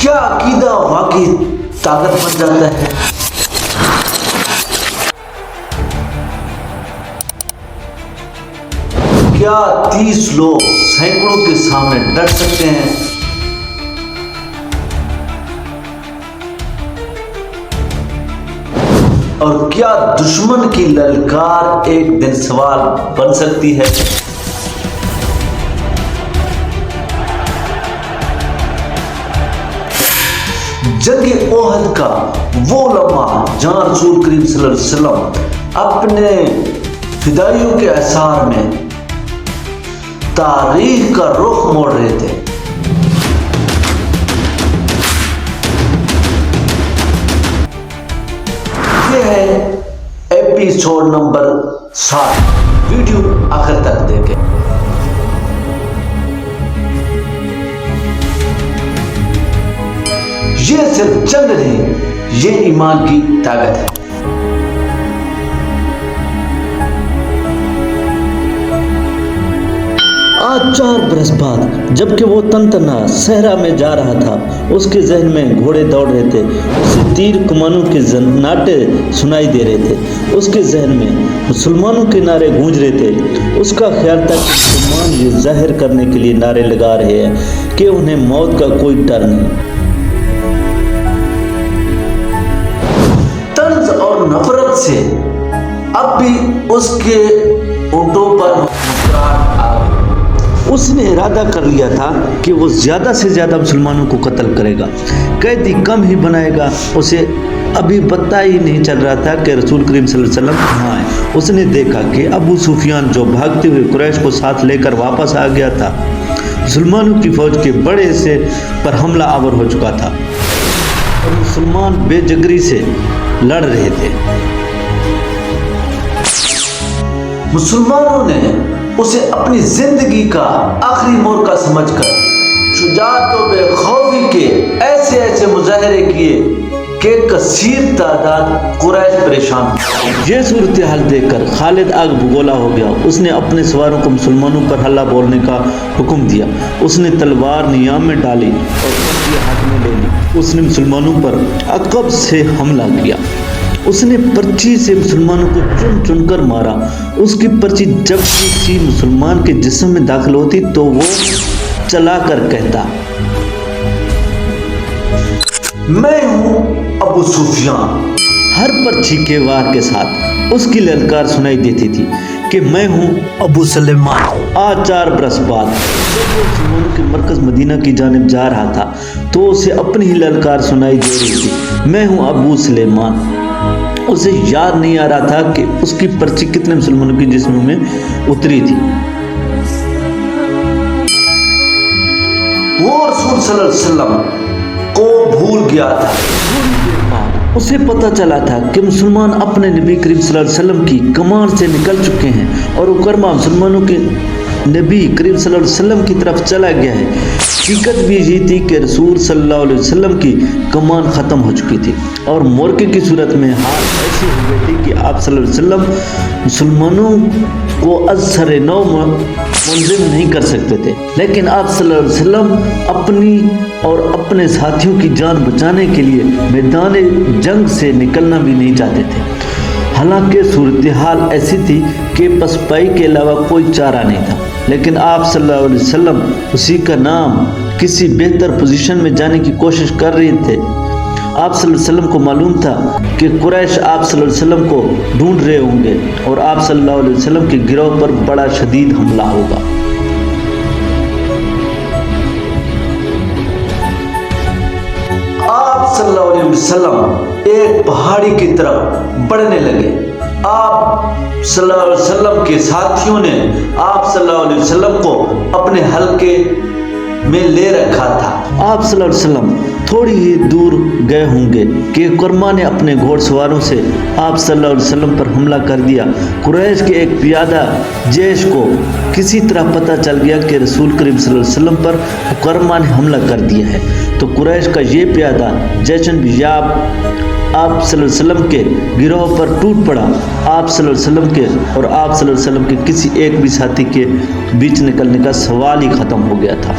کیا عقیدہ واقعی طاقت بن جاتا ہے؟ کیا 30 لوگ سینکڑوں کے سامنے ڈٹ سکتے ہیں؟ اور کیا دشمن کی للکار ایک دن سوال بن سکتی ہے؟ جنگ احد کا وہ لمحہ جہاں رسول کریم صلی اللہ علیہ وسلم اپنے فدائیوں کے اثار میں تاریخ کا رخ موڑ رہے تھے، یہ ہے ایپیسوڈ نمبر 7۔ ویڈیو آخر تک دیکھیں۔ یہ صرف جنگ نہیں، یہ ایمان کی طاقت ہے۔ آج 4 برس بعد جبکہ وہ تنتنا صحرا میں جا رہا تھا، اس کے ذہن میں گھوڑے دوڑ رہے تھے، اسے تیر کمانوں کے زناٹے سنائی دے رہے تھے، اس کے ذہن میں مسلمانوں کے نعرے گونج رہے تھے۔ اس کا خیال تھا کہ مسلمان یہ ظاہر کرنے کے لیے نعرے لگا رہے ہیں کہ انہیں موت کا کوئی ڈر نہیں۔ طنز اور نفرت سے اب بھی اس کے اونٹوں پر مسکراہٹ آ گئی۔ اس نے ارادہ کر لیا تھا کہ وہ زیادہ سے زیادہ مسلمانوں کو قتل کرے گا، قیدی کم ہی بنائے گا۔ اسے ابھی پتہ ہی نہیں چل رہا تھا کہ رسول کریم صلی اللہ علیہ وسلم کہاں ہے۔ اس نے دیکھا کہ ابو سفیان جو بھاگتے ہوئے قریش کو ساتھ لے کر واپس آ گیا تھا، مسلمانوں کی فوج کے بڑے حصے پر حملہ آور ہو چکا تھا اور مسلمان بے جگری سے لڑ رہے تھے۔ مسلمانوں نے اسے اپنی زندگی کا آخری موقع سمجھ کر شجاعت و بے خوفی کے ایسے مظاہرے کیے کہ کثیر تعداد قریش پریشان ہوئی۔ یہ صورتحال دیکھ کر خالد آگ بگولا ہو گیا۔ اس نے اپنے سواروں کو مسلمانوں پر حملہ بولنے کا حکم دیا۔ اس نے تلوار نیام میں ڈالی اور پرچی ہاتھ میں لے لی۔ اس نے مسلمانوں پر عقب سے حملہ کیا۔ اس نے پرچی سے مسلمانوں کو چن چن کر مارا۔ اس کی پرچی جب کسی مسلمان کے جسم میں داخل ہوتی تو وہ چلا کر کہتا، میں ہوں ابو سفیان۔ ہر پرچی کے وار کے ساتھ اس کی للکار سنائی دیتی تھی کہ میں ہوں ابو سلیمان۔ آج 4 برس بعد جب وہ مسلمانوں کے مرکز مدینہ کی جانب جا رہا تھا تو اسے اپنی ہی للکار سنائی دے رہی تھی، میں ہوں ابو سلیمان۔ اسے یاد نہیں آ رہا تھا کہ اس کی پرچی کتنے مسلمانوں کے جسموں میں اتری تھی۔ وہ رسول صلی اللہ علیہ وسلم کو بھول گیا تھا۔ اسے پتہ چلا تھا کہ مسلمان اپنے نبی کریم صلی اللہ علیہ وسلم کی کمان سے نکل چکے ہیں اور اکرما مسلمانوں کے نبی کریم صلی اللہ علیہ وسلم کی طرف چلا گیا ہے۔ حقیقت بھی یہ تھی کہ رسول صلی اللہ علیہ وسلم کی کمان ختم ہو چکی تھی اور مورکے کی صورت میں حال ایسی ہو گئی تھی کہ آپ صلی اللہ علیہ وسلم مسلمانوں کو از سر نو منظم نہیں کر سکتے تھے، لیکن آپ صلی اللہ علیہ وسلم اپنی اور اپنے ساتھیوں کی جان بچانے کے لیے میدان جنگ سے نکلنا بھی نہیں چاہتے تھے۔ حالانکہ صورتحال ایسی تھی کہ پسپائی کے علاوہ کوئی چارہ نہیں تھا، لیکن آپ صلی اللہ علیہ وسلم اسی کا نام کسی بہتر پوزیشن میں جانے کی کوشش کر رہے تھے۔ آپ صلی اللہ علیہ وسلم کو معلوم تھا کہ قریش آپ صلی اللہ علیہ وسلم کو ڈھونڈ رہے ہوں گے اور آپ صلی اللہ علیہ وسلم کے گروہ پر بڑا شدید حملہ ہوگا۔ آپ صلی اللہ علیہ وسلم ایک پہاڑی کی طرف بڑھنے لگے۔ آپ صلی اللہ علیہ وسلم کے ساتھیوں نے آپ صلی اللہ علیہ وسلم کو اپنے حلقے میں لے رکھا تھا۔ آپ صلی اللہ علیہ وسلم تھوڑی ہی دور گئے ہوں گے کہ کرما نے اپنے گھوڑ سواروں سے آپ صلی اللہ علیہ وسلم پر حملہ کر دیا۔ قریش کے ایک پیادہ جیش کو کسی طرح پتہ چل گیا کہ رسول کریم صلی اللہ علیہ وسلم پر کرما نے حملہ کر دیا ہے، تو قریش کا یہ پیادہ جیشن بھی آپ صلی اللہ علیہ وسلم کے گروہ پر ٹوٹ پڑا۔ آپ صلی اللہ علیہ وسلم کے اور آپ صلی اللہ علیہ وسلم کے کسی ایک بھی ساتھی کے بیچ نکلنے کا سوال ہی ختم ہو گیا تھا۔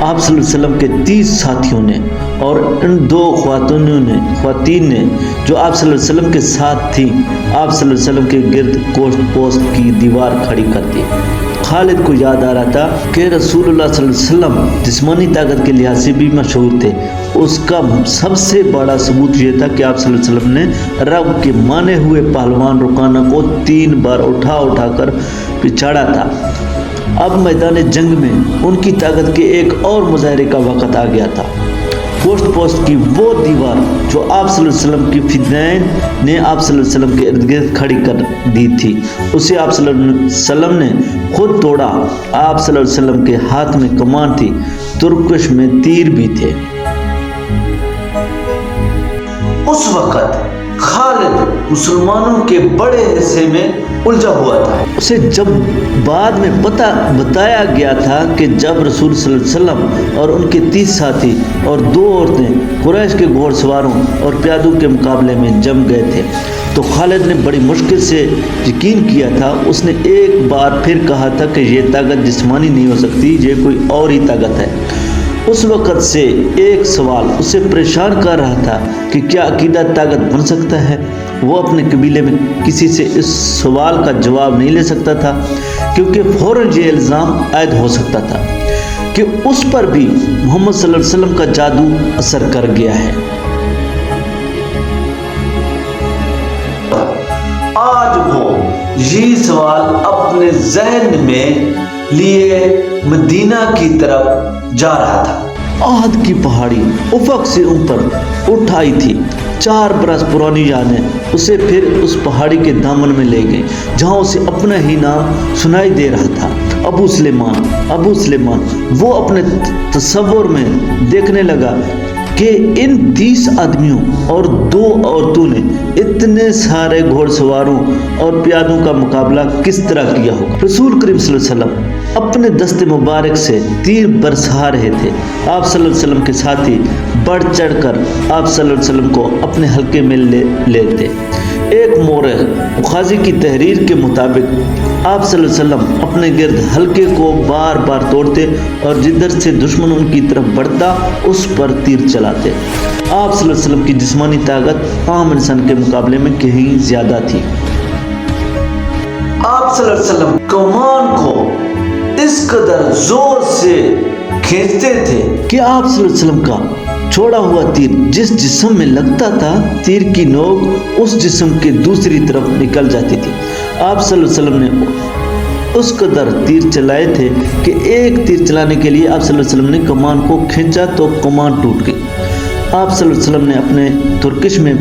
آپ صلی اللہ علیہ وسلم کے 30 ساتھیوں نے اور ان 2 خواتین نے جو آپ صلی اللہ علیہ وسلم کے ساتھ تھیں، آپ صلی اللہ علیہ وسلم کے گرد پوسٹ کی دیوار کھڑی کر دی۔ خالد کو یاد آ رہا تھا کہ رسول اللہ صلی اللہ علیہ وسلم جسمانی طاقت کے لحاظ سے بھی مشہور تھے۔ اس کا سب سے بڑا ثبوت یہ تھا کہ آپ صلی اللہ علیہ وسلم نے رب کے مانے ہوئے پہلوان رکانہ کو 3 بار اٹھا کر پچھاڑا تھا۔ اب میدان جنگ میں ان کی طاقت کے ایک اور مظاہرے کا وقت آ گیا تھا۔ پوسٹ کی وہ دیوار جو آپ صلی اللہ علیہ وسلم کی فدائین نے آپ صلی اللہ علیہ وسلم کے ارد گرد کھڑی کر دی تھی، اسے آپ صلی اللہ علیہ وسلم نے خود توڑا۔ آپ صلی اللہ علیہ وسلم کے ہاتھ میں کمان تھی، ترکش میں تیر بھی تھے۔ اس وقت خالد مسلمانوں کے بڑے حصے میں الجھا ہوا تھا۔ اسے جب بعد میں بتایا گیا تھا کہ جب رسول صلی اللہ علیہ وسلم اور ان کے 30 ساتھی اور 2 عورتیں قریش کے گھوڑ سواروں اور پیادوں کے مقابلے میں جم گئے تھے تو خالد نے بڑی مشکل سے یقین کیا تھا۔ اس نے ایک بار پھر کہا تھا کہ یہ طاقت جسمانی نہیں ہو سکتی، یہ کوئی اور ہی طاقت ہے۔ اس وقت سے ایک سوال اسے پریشان کر رہا تھا کہ کیا عقیدہ طاقت بن سکتا ہے؟ وہ اپنے قبیلے میں کسی سے اس سوال کا جواب نہیں لے سکتا تھا، کیونکہ فوراً یہ الزام عائد ہو سکتا تھا کہ اس پر بھی محمد صلی اللہ علیہ وسلم کا جادو اثر کر گیا ہے۔ آج وہ یہ سوال اپنے ذہن میں لیے مدینہ کی طرف جا رہا تھا۔ عہد کی پہاڑی افق سے اوپر اٹھ آئی تھی۔ 4 برس پرانی یادیں اسے پھر اس پہاڑی کے دامن میں لے گئیں جہاں اسے اپنا ہی نام سنائی دے رہا تھا، ابو سلیمان۔ وہ اپنے تصور میں دیکھنے لگا کہ ان 30 آدمیوں اور 2 عورتوں نے اتنے سارے گھوڑ سواروں اور پیادوں کا مقابلہ کس طرح کیا ہوگا۔ رسول کریم صلی اللہ علیہ وسلم اپنے دست مبارک سے تیر برسا رہے تھے۔ آپ صلی اللہ علیہ وسلم کے ساتھی بڑھ چڑھ کر آپ صلی اللہ علیہ وسلم کو اپنے حلقے میں لیتے۔ ایک مورخ بخاری کی تحریر کے مطابق آپ صلی اللہ علیہ وسلم اپنے گرد حلقے کو بار بار توڑتے اور جدھر سے دشمن ان کی طرف بڑھتا اس پر تیر چلاتے۔ آپ صلی اللہ علیہ وسلم کی جسمانی طاقت عام انسان کے مقابلے میں کہیں زیادہ تھی۔ آپ صلی اللہ علیہ وسلم کمان کو اس قدر زور سے کھینچتے تھے کہ آپ صلی اللہ علیہ وسلم کا چھوڑا ہوا تیر جس جسم میں لگتا تھا، تیر کی نوک اس جسم کے دوسری طرف نکل جاتی تھی۔ آپ صلی اللہ علیہ وسلم نے اس قدر تیر چلائے تھے کہ ایک تیر چلانے کے لیے آپ صلی اللہ علیہ وسلم نے کمان کو کھینچا تو کمان ٹوٹ گئی۔ آپ صلی اللہ علیہ وسلم نے اپنے ترکش میں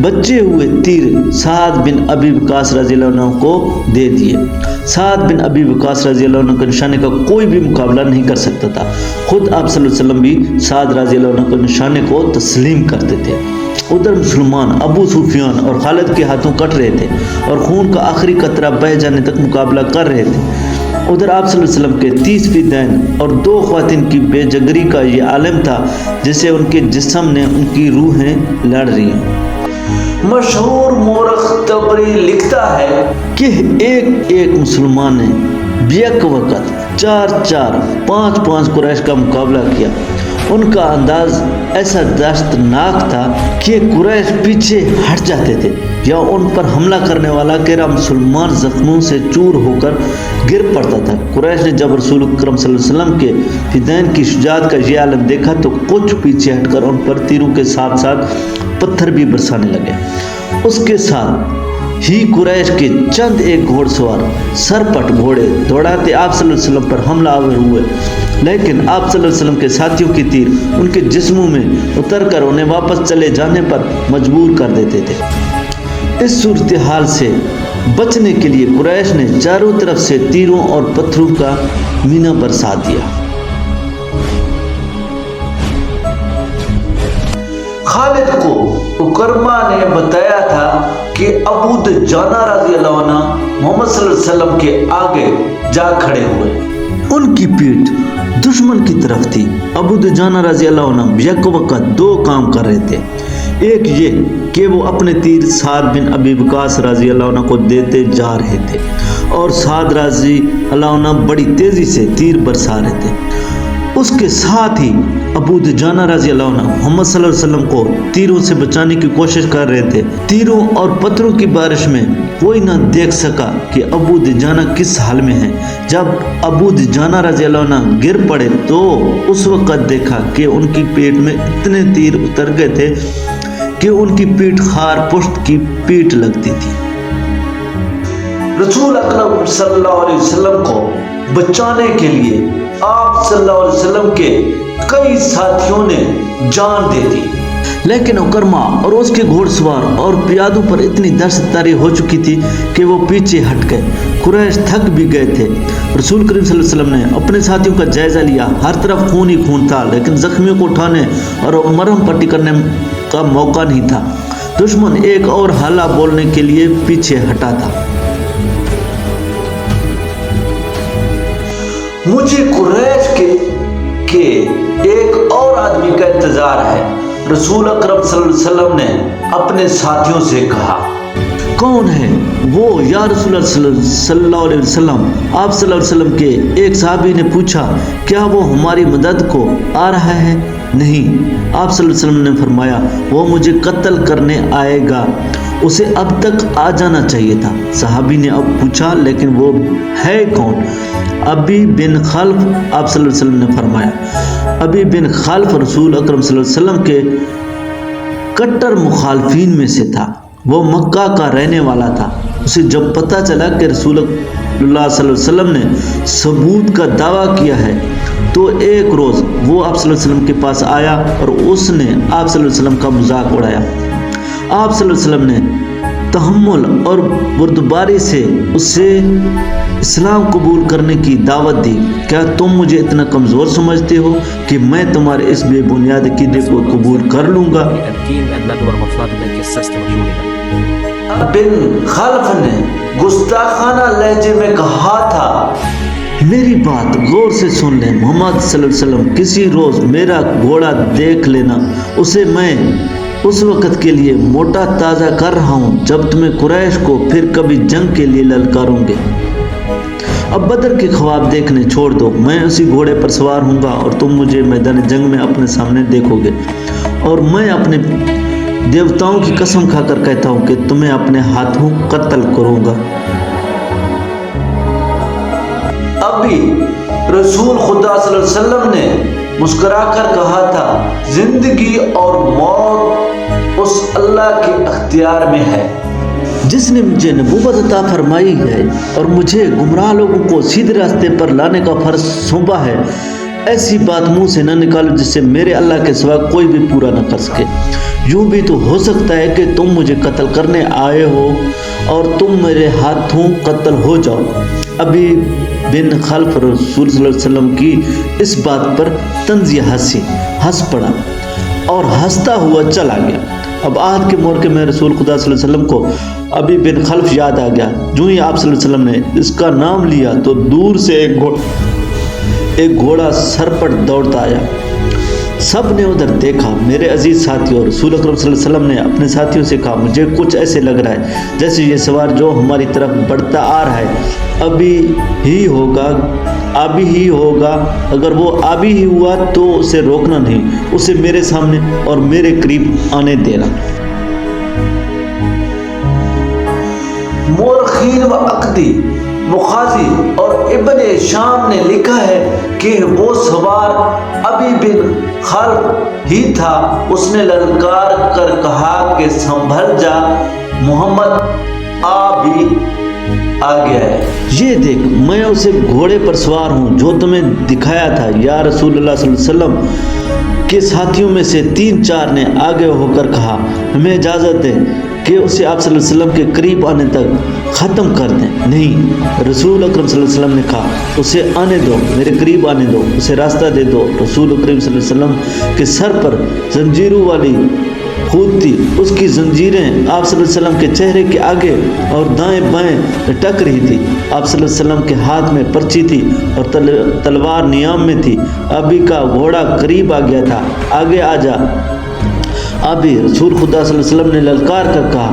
بچے ہوئے تیر سعد بن ابی وقاص رضی اللہ عنہ کو دے دیے۔ سعد بن ابی وقاص رضی اللہ عنہ کے نشانے کا کوئی بھی مقابلہ نہیں کر سکتا تھا۔ خود آپ صلی اللہ علیہ وسلم بھی سعد رضی اللہ عنہ کے نشانے کو تسلیم کرتے تھے۔ ادھر مسلمان ابو سفیان اور خالد کے ہاتھوں کٹ رہے تھے اور خون کا آخری قطرہ بہہ جانے تک مقابلہ کر رہے تھے۔ ادھر آپ صلی اللہ علیہ وسلم کے 30 فدائین اور 2 خواتین کی بے جگری کا یہ عالم تھا جسے ان کے جسم نے ان کی روحیں لڑ رہی ہیں۔ مشہور مورخ طبری لکھتا ہے کہ ایک مسلمان نے بیک وقت 4 5 قریش کا مقابلہ کیا۔ ان کا انداز ایسا دہشتناک تھا کہ قریش پیچھے ہٹ جاتے تھے یا ان پر حملہ کرنے والا گہرا مسلمان زخموں سے چور ہو کر گر پڑتا تھا۔ قریش نے جب رسول اکرم صلی اللہ علیہ وسلم کے فدائین کی شجاعت کا یہ عالم دیکھا تو کچھ پیچھے ہٹ کر ان پر تیروں کے ساتھ ساتھ پتھر بھی برسانے لگے۔ اس کے ساتھ ہی قریش کے چند ایک گھوڑ سوار سرپٹ گھوڑے دوڑاتے آپ صلی اللہ علیہ وسلم پر حملہ آور ہوئے، لیکن آپ صلی اللہ علیہ وسلم کے ساتھیوں کی تیر ان کے جسموں میں اتر کر انہیں واپس چلے جانے پر مجبور کر دیتے تھے۔ اس صورتحال سے بچنے کے لیے قریش نے چاروں طرف سے تیروں اور پتھروں کا مینہ برسا دیا۔ خالد کو اکرمہ نے بتایا تھا کہ ابو دجانہ رضی اللہ عنہ محمد صلی اللہ علیہ وسلم کے آگے جا کھڑے ہوئے۔ ان کی پیٹھ دشمن کی طرف تھی۔ ابو دجانہ رضی اللہ عنہ یک وقت 2 کام کر رہے تھے۔ ایک یہ کہ وہ اپنے تیر سعد بن ابی وقاص رضی اللہ عنہ کو دیتے جا رہے تھے اور سعد رضی اللہ عنہ بڑی تیزی سے تیر برسا رہے تھے۔ اس کے ساتھ ہی ابو دجانہ رضی اللہ عنہ محمد صلی اللہ علیہ وسلم کو تیروں سے بچانے کی کوشش کر رہے تھے۔ تیروں اور پتھروں کی بارش میں کوئی نہ دیکھ سکا کہ ابو دجانہ کس حال میں ہے۔ جب ابو دجانہ رضی اللہ عنہ گر پڑے تو اس وقت دیکھا کہ ان کی پیٹ میں اتنے تیر اتر گئے تھے کہ ان کی پیٹ خار پشت کی پیٹ لگتی تھی۔ رسول اکرم صلی اللہ علیہ وسلم کو بچانے کے لیے آپ صلی اللہ علیہ وسلم کے کئی ساتھیوں نے جان دے دی، لیکن اکرمہ اور اس کے گھوڑ سوار اور پیادوں پر اتنی دہشت طاری ہو چکی تھی کہ وہ پیچھے ہٹ گئے۔ قریش تھک بھی گئے تھے۔ رسول کریم صلی اللہ علیہ وسلم نے اپنے ساتھیوں کا جائزہ لیا۔ ہر طرف خون ہی خون تھا، لیکن زخمیوں کو اٹھانے اور مرہم پٹی کرنے کا موقع نہیں تھا۔ دشمن ایک اور حالہ بولنے کے لیے پیچھے ہٹا تھا۔ مجھے قریش کے ایک اور آدمی کا انتظار ہے، رسول اکرم صلی اللہ علیہ وسلم نے اپنے ساتھیوں سے کہا۔ کون ہے وہ یا رسول اللہ صلی اللہ علیہ وسلم؟ آپ صلی اللہ علیہ وسلم کے ایک صحابی نے پوچھا، کیا وہ ہماری مدد کو آ رہا ہے؟ نہیں، آپ صلی اللہ علیہ وسلم نے فرمایا، وہ مجھے قتل کرنے آئے گا، اسے اب تک آ جانا چاہیے تھا۔ صحابی نے اب پوچھا، لیکن وہ ہے کون؟ ابی بن خلف۔ آپ صلی اللہ علیہ وسلم نے فرمایا، ابی بن خلف رسول اکرم صلی اللہ علیہ وسلم کے کٹر مخالفین میں سے تھا۔ وہ مکہ کا رہنے والا تھا۔ اسے جب پتہ چلا کہ رسول اللہ صلی اللہ علیہ وسلم نے ثبوت کا دعویٰ کیا ہے تو ایک روز وہ آپ صلی اللہ علیہ وسلم کے پاس آیا اور اس نے آپ صلی اللہ علیہ وسلم کا مذاق اڑایا۔ آپ صلی اللہ علیہ وسلم نے تحمل اور بردباری سے اسے اسلام قبول کرنے کی دعوت دی۔ کیا تم مجھے اتنا کمزور سمجھتے ہو کہ میں تمہارے اس بے بنیاد عقیدے کو قبول کر لوں گا؟ بن خلف نے گستاخانہ لہجے میں کہا تھا، میری بات غور سے سن لیں، محمد صلی اللہ علیہ وسلم کسی روز میرا گھوڑا دیکھ لینا، اسے میں اس وقت کے لیے موٹا تازہ کر رہا ہوں جب تمہیں قریش کو پھر کبھی جنگ کے لیے للکاروں گے۔ اب بدر کے خواب دیکھنے چھوڑ دو، میں اسی گھوڑے پر سوار ہوں گا اور تم مجھے میدان جنگ میں اپنے سامنے دیکھو گے، اور میں اپنے دیوتاؤں کی قسم کھا کر کہتا ہوں کہ تمہیں اپنے ہاتھوں قتل کروں گا۔ ابھی رسول خدا صلی اللہ علیہ وسلم نے مسکرا کر کہا تھا، زندگی اور موت اس اللہ کے اختیار میں ہے جس نے مجھے نبوت عطا فرمائی ہے اور مجھے گمراہ لوگوں کو سیدھے راستے پر لانے کا فرض سونپا ہے۔ ایسی بات منہ سے نہ نکالو جسے میرے اللہ کے سوا کوئی بھی پورا نہ کر سکے۔ یوں بھی تو ہو سکتا ہے کہ تم مجھے قتل کرنے آئے ہو اور تم میرے ہاتھوں قتل ہو جاؤ۔ ابھی بن خلف رسول صلی اللہ علیہ وسلم کی اس بات پر طنزیہ ہنس پڑا اور ہنستا ہوا چلا گیا۔ اب عہد کے موقع میں رسول خدا صلی اللہ علیہ وسلم کو ابھی بن خلف یاد آ گیا۔ جو ہی آپ صلی اللہ علیہ وسلم نے اس کا نام لیا تو دور سے ایک گھوڑا سرپٹ دوڑتا آیا۔ سب نے ادھر دیکھا۔ میرے عزیز ساتھیوں، رسول اکرم صلی اللہ علیہ وسلم نے اپنے ساتھیوں سے کہا، مجھے کچھ ایسے لگ رہا ہے جیسے یہ سوار جو ہماری طرف بڑھتا آ رہا ہے ابھی ہی ہوگا۔ اگر وہ ابھی ہی ہوا تو اسے روکنا نہیں، اسے میرے سامنے اور میرے قریب آنے دینا۔ مورخین و عقدی مخازی اور ابن شام نے لکھا ہے کہ وہ سوار ابی بن خلف ہی تھا۔ اس نے للکار کر کہا کہ سنبھل جا، محمد آ گیا ہے۔ یہ دیکھ، میں اسے گھوڑے پر سوار ہوں جو تمہیں دکھایا تھا۔ یا رسول اللہ صلی اللہ علیہ وسلم کے ساتھیوں میں سے 3-4 نے آگے ہو کر کہا، ہمیں اجازت ہے کہ اسے آپ صلی اللہ علیہ وسلم کے قریب آنے تک ختم کر دیں۔ نہیں، رسول اکرم صلی اللہ علیہ وسلم نے کہا، اسے آنے دو، میرے قریب آنے دو، اسے راستہ دے دو۔ رسول اکرم صلی اللہ علیہ وسلم کے سر پر زنجیروں والی خود تھی، اس کی زنجیریں آپ صلی اللہ علیہ وسلم کے چہرے کے آگے اور دائیں بائیں لٹک رہی تھی۔ آپ صلی اللہ علیہ وسلم کے ہاتھ میں پرچی تھی اور تلوار نیام میں تھی۔ ابھی کا گھوڑا قریب آ گیا تھا، آگے آ جا۔ ابھی رسول خدا صلی اللہ علیہ وسلم نے للکار کر کہا،